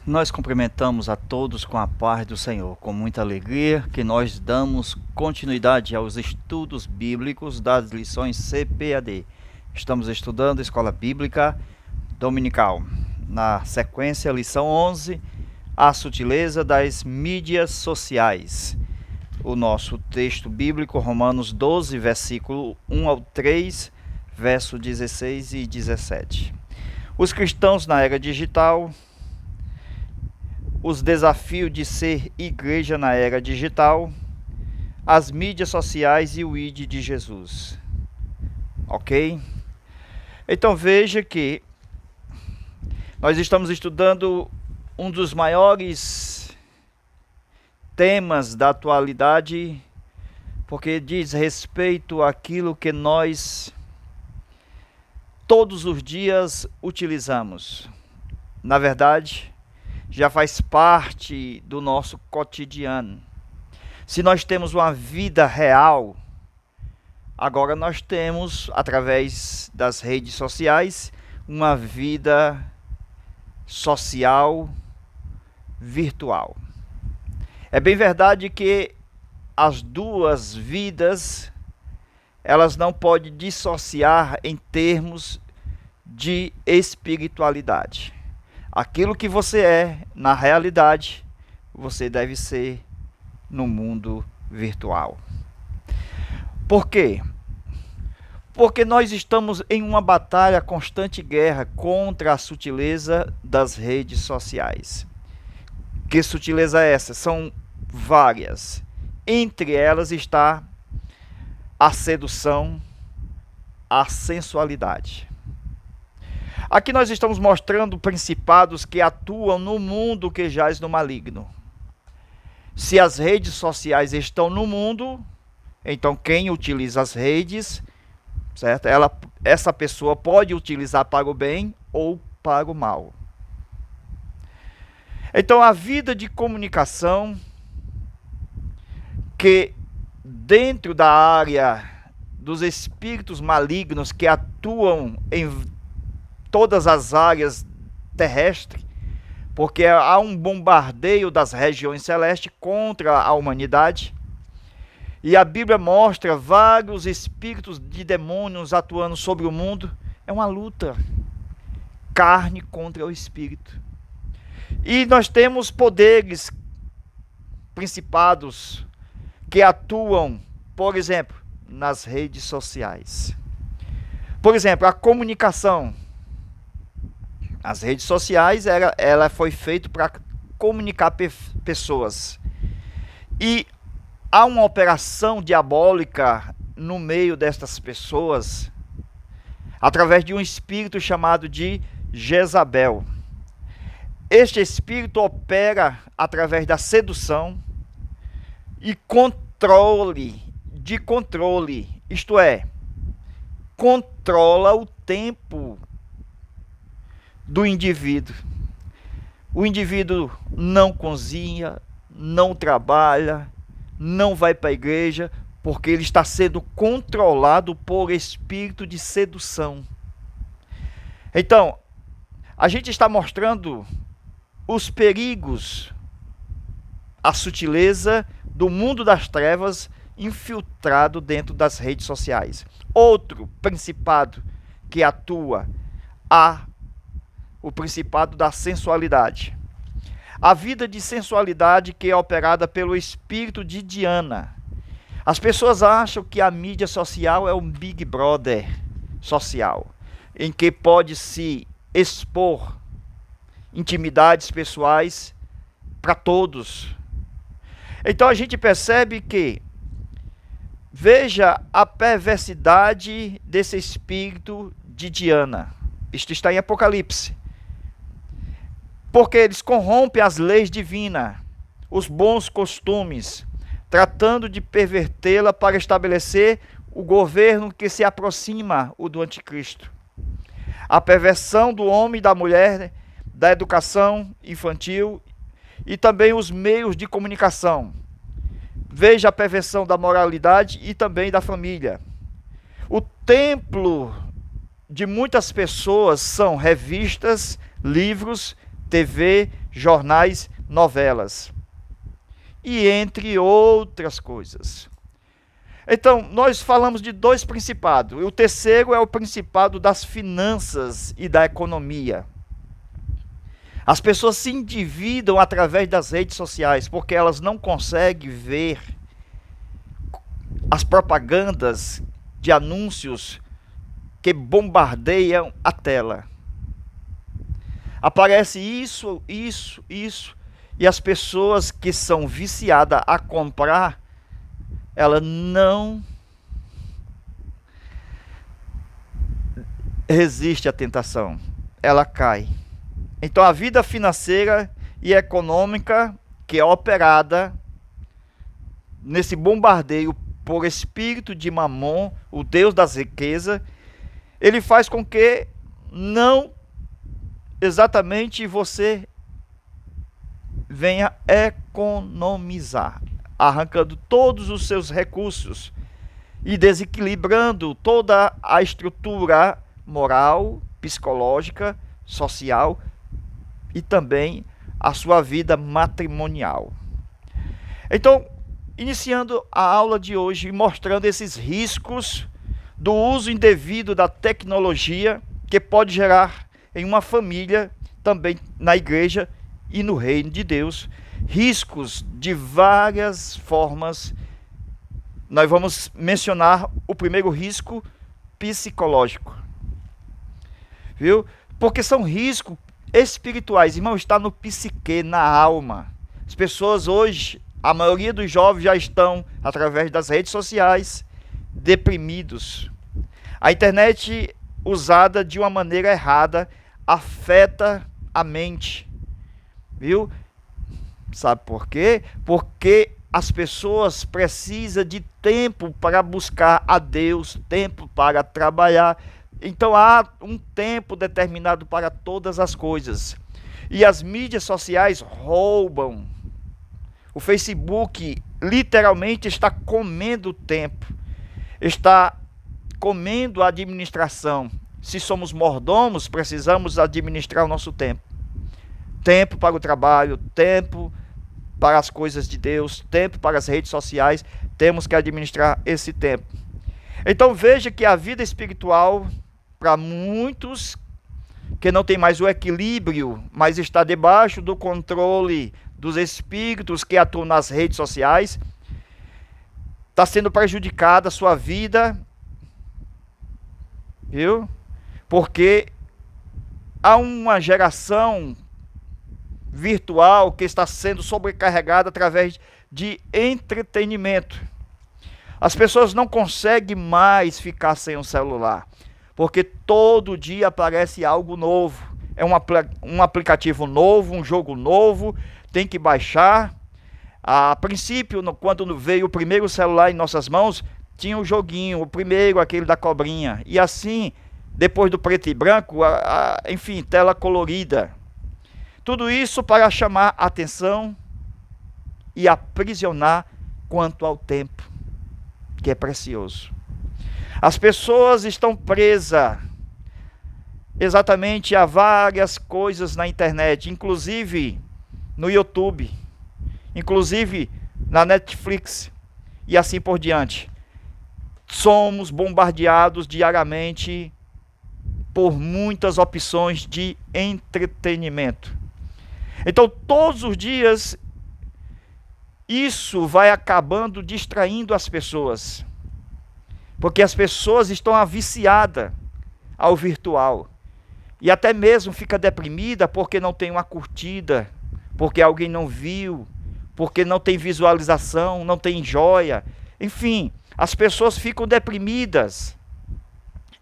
Nós cumprimentamos a todos com a paz do Senhor, com muita alegria que nós damos continuidade aos estudos bíblicos das lições CPAD. Estamos estudando Escola Bíblica Dominical. Na sequência, lição 11, a sutileza das mídias sociais. O nosso texto bíblico, Romanos 12, versículo 1 ao 3, verso 16 e 17. Os cristãos na era digital, os desafios de ser igreja na era digital, as mídias sociais e o ID de Jesus. Ok? Então veja que nós estamos estudando um dos maiores temas da atualidade, porque diz respeito àquilo que nós todos os dias utilizamos. Na verdade, já faz parte do nosso cotidiano. Se nós temos uma vida real, agora nós temos, através das redes sociais, uma vida social virtual. É bem verdade que as duas vidas, elas não podem dissociar em termos de espiritualidade. Aquilo que você é, na realidade, você deve ser no mundo virtual. Por quê? Porque nós estamos em uma batalha, constante guerra contra a sutileza das redes sociais. Que sutileza é essa? São várias. Entre elas está a sedução, a sensualidade. Aqui nós estamos mostrando principados que atuam no mundo que jaz no maligno. Se as redes sociais estão no mundo, então quem utiliza as redes, certo? Essa pessoa pode utilizar para o bem ou para o mal. Então a vida de comunicação, que dentro da área dos espíritos malignos que atuam em todas as áreas terrestres, porque há um bombardeio das regiões celestes contra a humanidade, e a Bíblia mostra vários espíritos de demônios atuando sobre o mundo. É uma luta, carne contra o espírito. E nós temos poderes, principados, que atuam, por exemplo, nas redes sociais. Por exemplo, a comunicação. As redes sociais, ela foi feita para comunicar pessoas. E há uma operação diabólica no meio destas pessoas, através de um espírito chamado de Jezabel. Este espírito opera através da sedução e controle, isto é, controla o tempo do indivíduo. O indivíduo não cozinha, não trabalha, não vai para a igreja, porque ele está sendo controlado por espírito de sedução. Então, a gente está mostrando os perigos, a sutileza do mundo das trevas infiltrado dentro das redes sociais. Outro principado que atua, o principado da sensualidade. A vida de sensualidade que é operada pelo espírito de Diana. As pessoas acham que a mídia social é um Big Brother social, em que pode se expor intimidades pessoais para todos. Então a gente percebe que, veja a perversidade desse espírito de Diana. Isto está em Apocalipse. Porque eles corrompem as leis divinas, os bons costumes, tratando de pervertê-la para estabelecer o governo que se aproxima o do anticristo. A perversão do homem e da mulher, da educação infantil e também os meios de comunicação. Veja a perversão da moralidade e também da família. O templo de muitas pessoas são revistas, livros, TV, jornais, novelas e entre outras coisas. Então, nós falamos de dois principados. O terceiro é o principado das finanças e da economia. As pessoas se endividam através das redes sociais porque elas não conseguem ver as propagandas de anúncios que bombardeiam a tela. Aparece isso, e as pessoas que são viciadas a comprar, ela não resiste à tentação, ela cai. Então a vida financeira e econômica que é operada nesse bombardeio por espírito de Mamon, o Deus das riquezas, ele faz com que não exatamente você venha economizar, arrancando todos os seus recursos e desequilibrando toda a estrutura moral, psicológica, social e também a sua vida matrimonial. Então, iniciando a aula de hoje, mostrando esses riscos do uso indevido da tecnologia que pode gerar em uma família, também na igreja e no reino de Deus, riscos de várias formas. Nós vamos mencionar o primeiro risco psicológico, viu? Porque são riscos espirituais, irmão, está no psique, na alma. As pessoas hoje, a maioria dos jovens já estão, através das redes sociais, deprimidos. A internet usada de uma maneira errada afeta a mente, viu? Sabe por quê? Porque as pessoas precisam de tempo para buscar a Deus, tempo para trabalhar. Então há um tempo determinado para todas as coisas. E as mídias sociais roubam. O Facebook literalmente está comendo o tempo, está comendo a administração. Se somos mordomos, precisamos administrar o nosso tempo. Tempo para o trabalho, tempo para as coisas de Deus, tempo para as redes sociais. Temos que administrar esse tempo. Então veja que a vida espiritual, para muitos que não tem mais o equilíbrio, mas está debaixo do controle dos espíritos que atuam nas redes sociais, está sendo prejudicada a sua vida, viu? Porque há uma geração virtual que está sendo sobrecarregada através de entretenimento. As pessoas não conseguem mais ficar sem um celular, porque todo dia aparece algo novo. É um aplicativo novo, um jogo novo, tem que baixar. A princípio, quando veio o primeiro celular em nossas mãos, tinha um joguinho, o primeiro, aquele da cobrinha. E assim, depois do preto e branco, enfim, tela colorida. Tudo isso para chamar a atenção e aprisionar quanto ao tempo, que é precioso. As pessoas estão presas exatamente a várias coisas na internet, inclusive no YouTube, inclusive na Netflix e assim por diante. Somos bombardeados diariamente por muitas opções de entretenimento. Então, todos os dias, isso vai acabando distraindo as pessoas, porque as pessoas estão viciadas ao virtual e até mesmo fica deprimida porque não tem uma curtida, porque alguém não viu, porque não tem visualização, não tem joia. Enfim, as pessoas ficam deprimidas.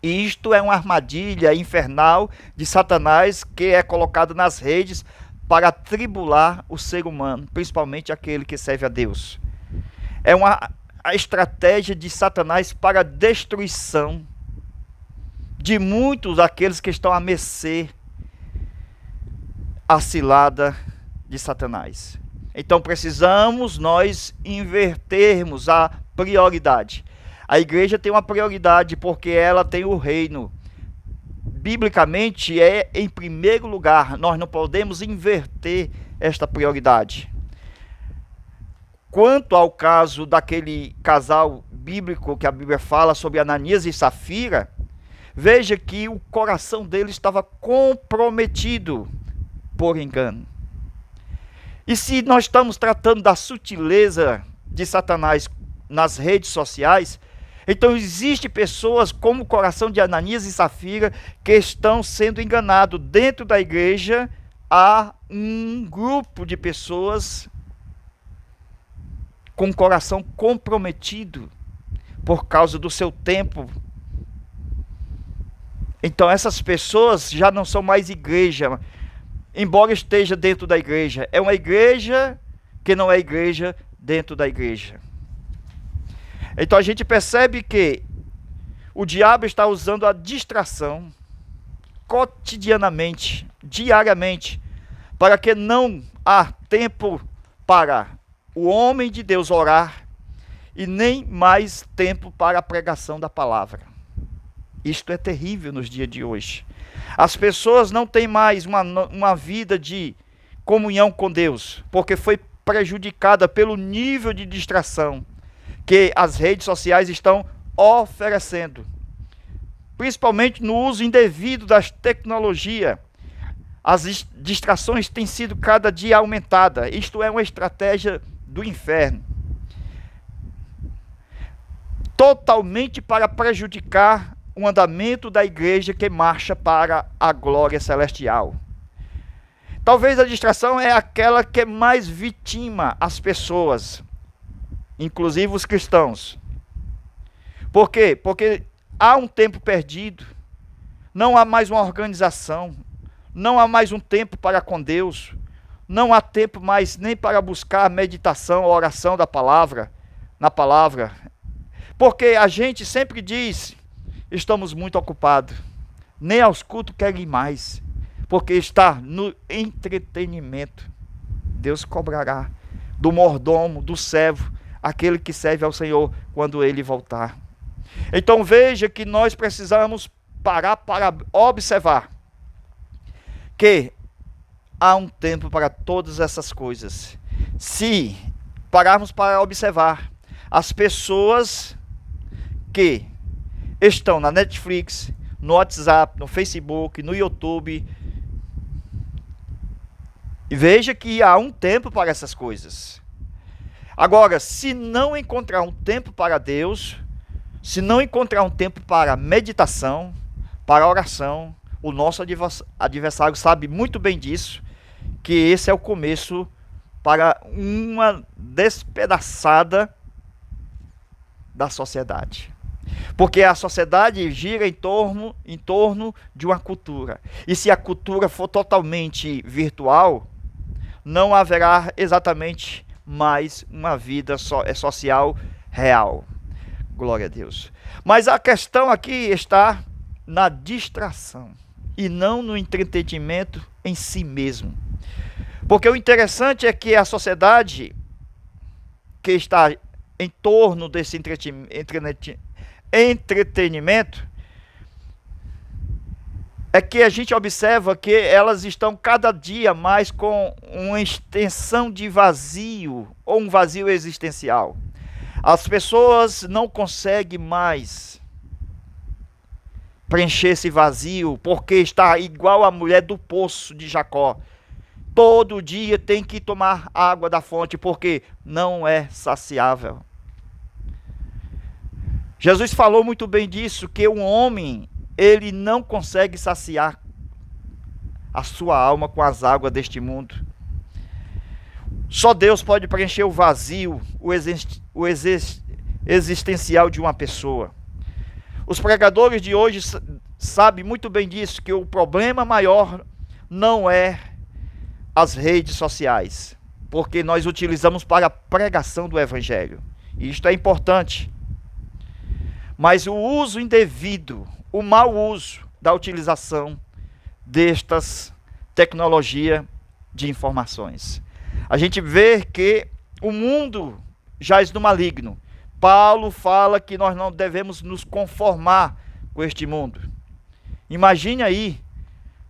E isto é uma armadilha infernal de Satanás que é colocada nas redes para tribular o ser humano, principalmente aquele que serve a Deus. É a estratégia de Satanás para a destruição de muitos daqueles que estão à mercê, à cilada de Satanás. Então precisamos nós invertermos a prioridade. A igreja tem uma prioridade porque ela tem o reino biblicamente é em primeiro lugar. Nós não podemos inverter esta prioridade. Quanto ao caso daquele casal bíblico que a Bíblia fala sobre Ananias e Safira, veja que o coração dele estava comprometido por engano. E se nós estamos tratando da sutileza de Satanás nas redes sociais, então existem pessoas como o coração de Ananias e Safira que estão sendo enganados. Dentro da igreja há um grupo de pessoas com o coração comprometido por causa do seu tempo. Então essas pessoas já não são mais igreja, embora esteja dentro da igreja. É uma igreja que não é igreja dentro da igreja. Então a gente percebe que o diabo está usando a distração cotidianamente, diariamente, para que não há tempo para o homem de Deus orar e nem mais tempo para a pregação da palavra. Isto é terrível nos dias de hoje. As pessoas não têm mais uma vida de comunhão com Deus, porque foi prejudicada pelo nível de distração que as redes sociais estão oferecendo. Principalmente no uso indevido das tecnologias. As distrações têm sido cada dia aumentadas. Isto é uma estratégia do inferno. Totalmente para prejudicar o andamento da igreja que marcha para a glória celestial. Talvez a distração é aquela que mais vitima as pessoas, inclusive os cristãos. Por quê? Porque há um tempo perdido, não há mais uma organização, não há mais um tempo para com Deus, não há tempo mais nem para buscar a meditação, a oração da palavra, na palavra. Porque a gente sempre diz, estamos muito ocupados, nem aos cultos querem ir mais, porque está no entretenimento. Deus cobrará do mordomo, do servo, aquele que serve ao Senhor quando ele voltar. Então veja que nós precisamos parar para observar que há um tempo para todas essas coisas. Se pararmos para observar as pessoas que estão na Netflix, no WhatsApp, no Facebook, no YouTube, veja que há um tempo para essas coisas. Agora, se não encontrar um tempo para Deus, se não encontrar um tempo para meditação, para oração, o nosso adversário sabe muito bem disso, que esse é o começo para uma despedaçada da sociedade. Porque a sociedade gira em torno de uma cultura. E se a cultura for totalmente virtual, não haverá exatamente mais uma vida social real. Glória a Deus. Mas a questão aqui está na distração e não no entretenimento em si mesmo. Porque o interessante é que a sociedade que está em torno desse entretenimento é que a gente observa que elas estão cada dia mais com uma extensão de vazio, ou um vazio existencial. As pessoas não conseguem mais preencher esse vazio, porque está igual a mulher do poço de Jacó. Todo dia tem que tomar água da fonte, porque não é saciável. Jesus falou muito bem disso, que um homem, ele não consegue saciar a sua alma com as águas deste mundo. Só Deus pode preencher o vazio, o existencial de uma pessoa. Os pregadores de hoje sabem muito bem disso, que o problema maior não é as redes sociais, porque nós utilizamos para a pregação do evangelho. E isto é importante. Mas o uso indevido, o mau uso da utilização destas tecnologias de informações. A gente vê que o mundo jaz no maligno. Paulo fala que nós não devemos nos conformar com este mundo. Imagine aí,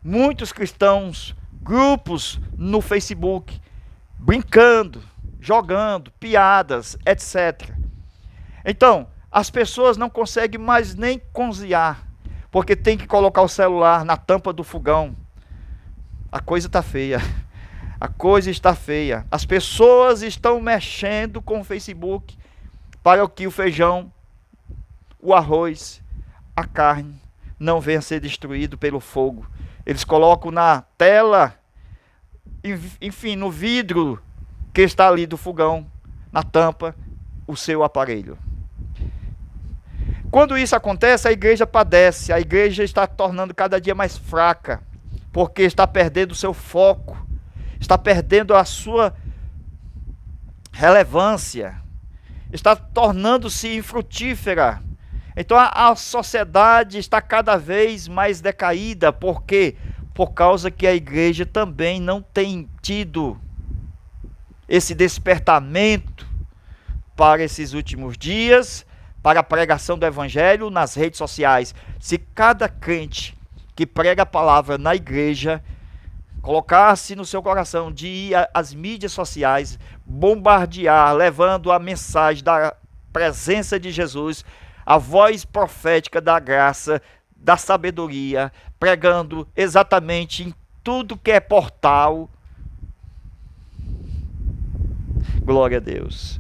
muitos cristãos, grupos no Facebook, brincando, jogando, piadas, etc. Então, as pessoas não conseguem mais nem cozinhar, porque tem que colocar o celular na tampa do fogão. A coisa está feia. A coisa está feia. As pessoas estão mexendo com o Facebook para que o feijão, o arroz, a carne não venha a ser destruído pelo fogo. Eles colocam na tela, enfim, no vidro que está ali do fogão, na tampa, o seu aparelho. Quando isso acontece, a igreja padece. A igreja está tornando cada dia mais fraca, porque está perdendo o seu foco, está perdendo a sua relevância, está tornando-se infrutífera. Então a sociedade está cada vez mais decaída. Por quê? Por causa que a igreja também não tem tido esse despertamento para esses últimos dias, para a pregação do evangelho nas redes sociais. Se cada crente que prega a palavra na igreja colocar-se no seu coração de ir às mídias sociais, bombardear, levando a mensagem da presença de Jesus, a voz profética da graça, da sabedoria, pregando exatamente em tudo que é portal. Glória a Deus.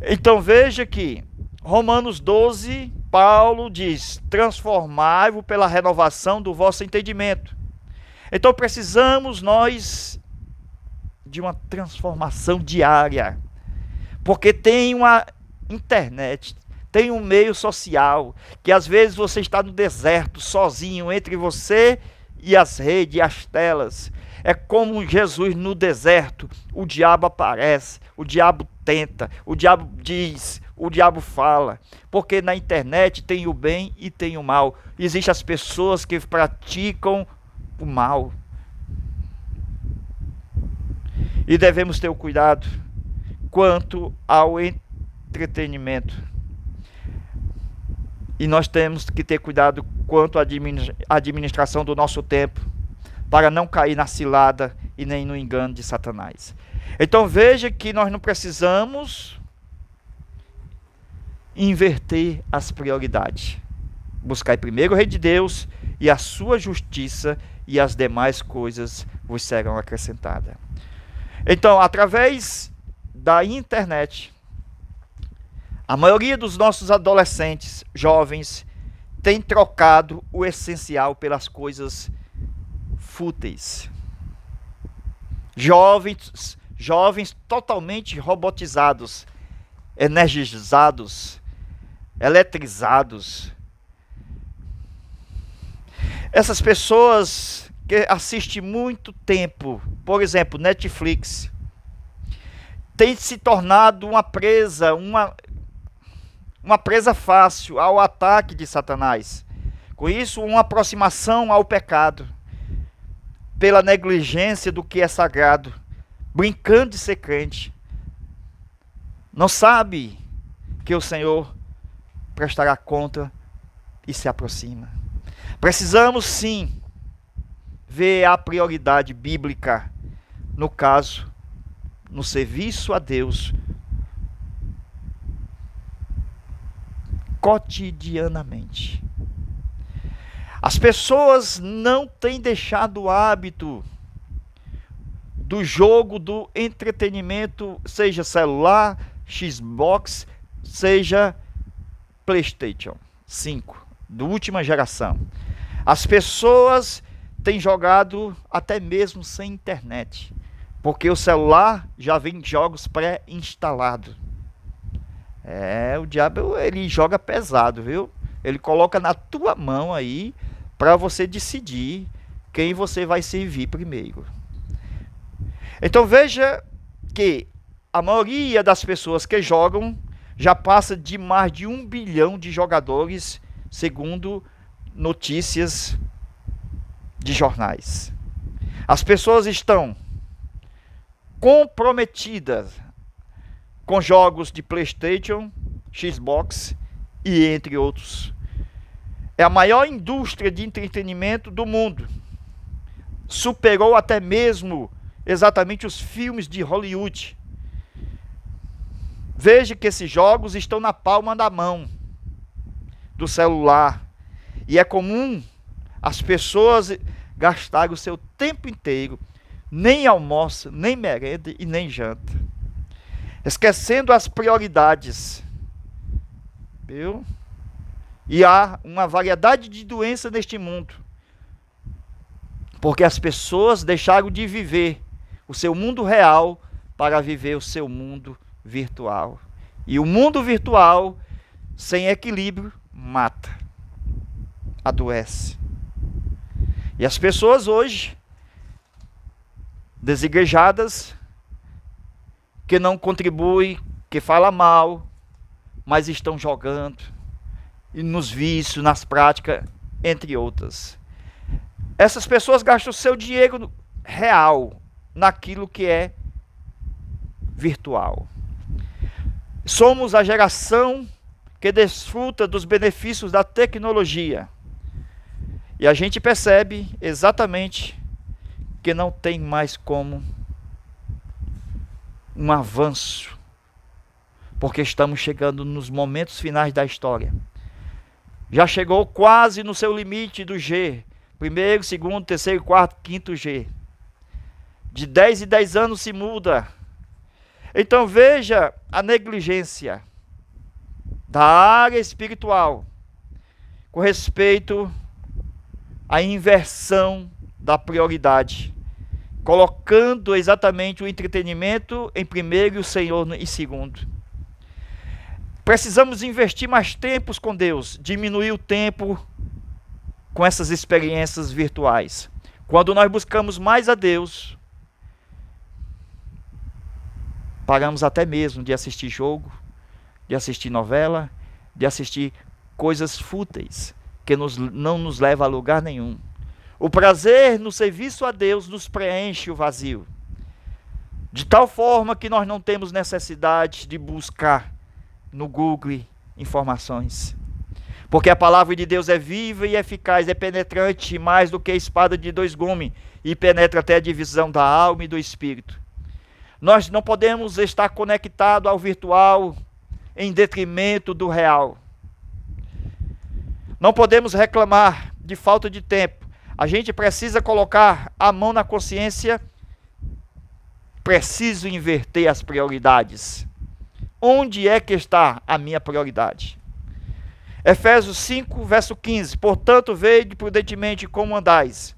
Então veja que Romanos 12, Paulo diz: transformai-vos pela renovação do vosso entendimento. Então precisamos nós de uma transformação diária, porque tem uma internet, tem um meio social, que às vezes você está no deserto, sozinho, entre você e as redes, e as telas. É como Jesus no deserto, o diabo aparece, o diabo tenta, o diabo diz, o diabo fala, porque na internet tem o bem e tem o mal. Existem as pessoas que praticam o mal. E devemos ter o cuidado quanto ao entretenimento. E nós temos que ter cuidado quanto à administração do nosso tempo, para não cair na cilada e nem no engano de Satanás. Então veja que nós não precisamos inverter as prioridades. Buscai primeiro o reino de Deus e a sua justiça, e as demais coisas vos serão acrescentadas. Então, através da internet, a maioria dos nossos adolescentes, jovens, tem trocado o essencial pelas coisas fúteis. Jovens totalmente robotizados, energizados, eletrizados. Essas pessoas que assistem muito tempo, por exemplo, Netflix, tem se tornado uma presa fácil ao ataque de Satanás. Com isso, uma aproximação ao pecado, pela negligência do que é sagrado, brincando de ser crente. Não sabe que o Senhor prestará conta e se aproxima. Precisamos sim ver a prioridade bíblica, no caso, no serviço a Deus, cotidianamente. As pessoas não têm deixado o hábito do jogo, do entretenimento, seja celular, Xbox, seja PlayStation 5, da última geração. As pessoas têm jogado até mesmo sem internet, porque o celular já vem jogos pré-instalados. O diabo, ele joga pesado, viu? Ele coloca na tua mão aí para você decidir quem você vai servir primeiro. Então veja que a maioria das pessoas que jogam já passa de mais de 1 bilhão de jogadores, segundo notícias de jornais. As pessoas estão comprometidas com jogos de PlayStation, Xbox e entre outros. É a maior indústria de entretenimento do mundo. Superou até mesmo exatamente os filmes de Hollywood. Veja que esses jogos estão na palma da mão do celular. E é comum as pessoas gastarem o seu tempo inteiro, nem almoço, nem merenda e nem janta, esquecendo as prioridades. Viu? E há uma variedade de doenças neste mundo, porque as pessoas deixaram de viver o seu mundo real para viver o seu mundo virtual. E o mundo virtual, sem equilíbrio, mata, adoece. E as pessoas hoje, desigrejadas, que não contribuem, que falam mal, mas estão jogando, e nos vícios, nas práticas, entre outras. Essas pessoas gastam o seu dinheiro real naquilo que é virtual. Somos a geração que desfruta dos benefícios da tecnologia. E a gente percebe exatamente que não tem mais como um avanço, porque estamos chegando nos momentos finais da história. Já chegou quase no seu limite do G. Primeiro, segundo, terceiro, quarto, quinto G. De 10 em 10 anos se muda. Então veja a negligência da área espiritual com respeito à inversão da prioridade, colocando exatamente o entretenimento em primeiro e o Senhor em segundo. Precisamos investir mais tempos com Deus, diminuir o tempo com essas experiências virtuais. Quando nós buscamos mais a Deus, paramos até mesmo de assistir jogo, de assistir novela, de assistir coisas fúteis, que não nos leva a lugar nenhum. O prazer no serviço a Deus nos preenche o vazio, de tal forma que nós não temos necessidade de buscar no Google informações, porque a palavra de Deus é viva e eficaz, é penetrante mais do que a espada de dois gumes, e penetra até a divisão da alma e do espírito. Nós não podemos estar conectados ao virtual em detrimento do real. Não podemos reclamar de falta de tempo. A gente precisa colocar a mão na consciência. Preciso inverter as prioridades. Onde é que está a minha prioridade? Efésios 5, verso 15. Portanto, vede prudentemente como andais,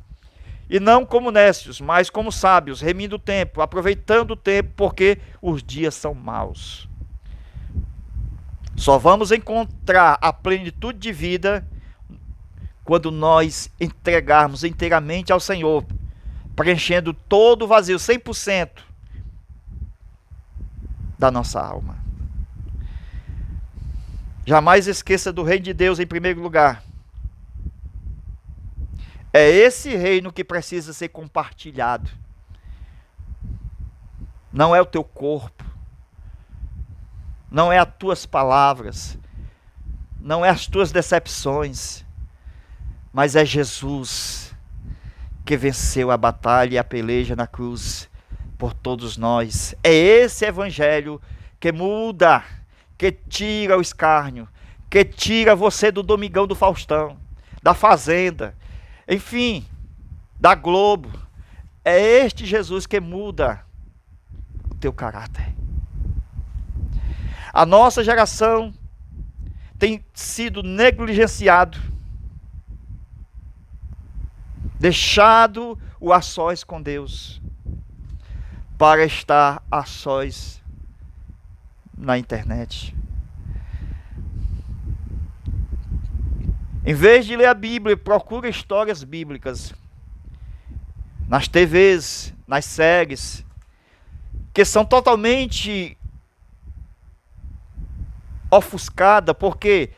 e não como necios, mas como sábios, remindo o tempo, aproveitando o tempo, porque os dias são maus. Só vamos encontrar a plenitude de vida quando nós entregarmos inteiramente ao Senhor, preenchendo todo o vazio, 100% da nossa alma. Jamais esqueça do reino de Deus em primeiro lugar. É esse reino que precisa ser compartilhado. Não é o teu corpo, não é as tuas palavras, não é as tuas decepções, mas é Jesus que venceu a batalha e a peleja na cruz por todos nós. É esse evangelho que muda, que tira o escárnio, que tira você do Domingão do Faustão, da Fazenda, enfim, da Globo. É este Jesus que muda o teu caráter. A nossa geração tem sido negligenciado, deixado o a sós com Deus, para estar a sós na internet. Em vez de ler a Bíblia, procura histórias bíblicas nas TVs, nas séries, que são totalmente ofuscadas, porque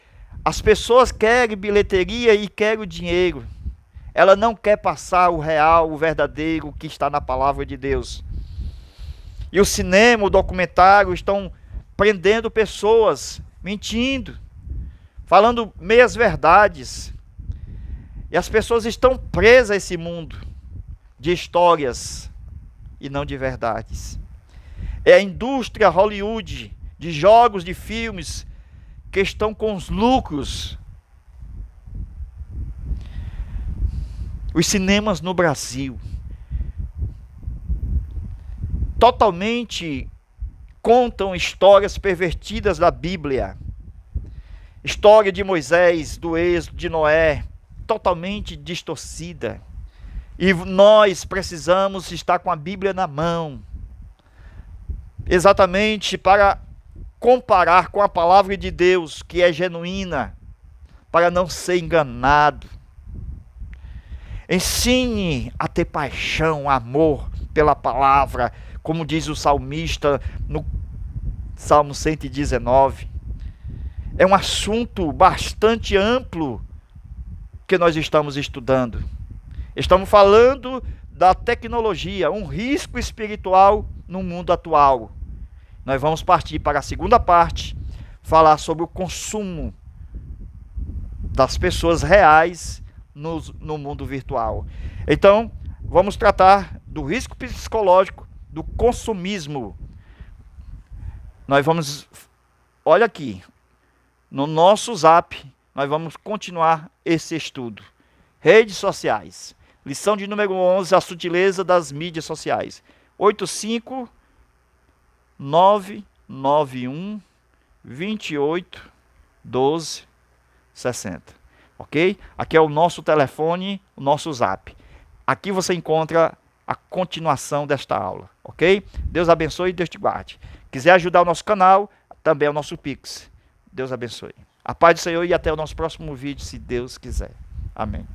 as pessoas querem bilheteria e querem o dinheiro. Ela não quer passar o real, o verdadeiro que está na palavra de Deus. E o cinema, o documentário estão prendendo pessoas, mentindo, falando meias verdades. E as pessoas estão presas a esse mundo de histórias e não de verdades. É a indústria Hollywood de jogos, de filmes, que estão com os lucros. Os cinemas no Brasil totalmente contam histórias pervertidas da Bíblia. História de Moisés, do Êxodo, de Noé, totalmente distorcida. E nós precisamos estar com a Bíblia na mão, exatamente para comparar com a palavra de Deus, que é genuína, para não ser enganado. Ensine a ter paixão, amor pela palavra, como diz o salmista no Salmo 119. É um assunto bastante amplo que nós estamos estudando. Estamos falando da tecnologia, um risco espiritual no mundo atual. Nós vamos partir para a segunda parte, falar sobre o consumo das pessoas reais no mundo virtual. Então, vamos tratar do risco psicológico, do consumismo. Nós vamos, olha aqui, no nosso Zap, nós vamos continuar esse estudo. Redes sociais. Lição de número 11, a sutileza das mídias sociais. 85991 28 12 60. Ok? Aqui é o nosso telefone, o nosso Zap. Aqui você encontra a continuação desta aula. Ok? Deus abençoe e Deus te guarde. Quiser ajudar o nosso canal, também é o nosso Pix. Deus abençoe. A paz do Senhor e até o nosso próximo vídeo, se Deus quiser. Amém.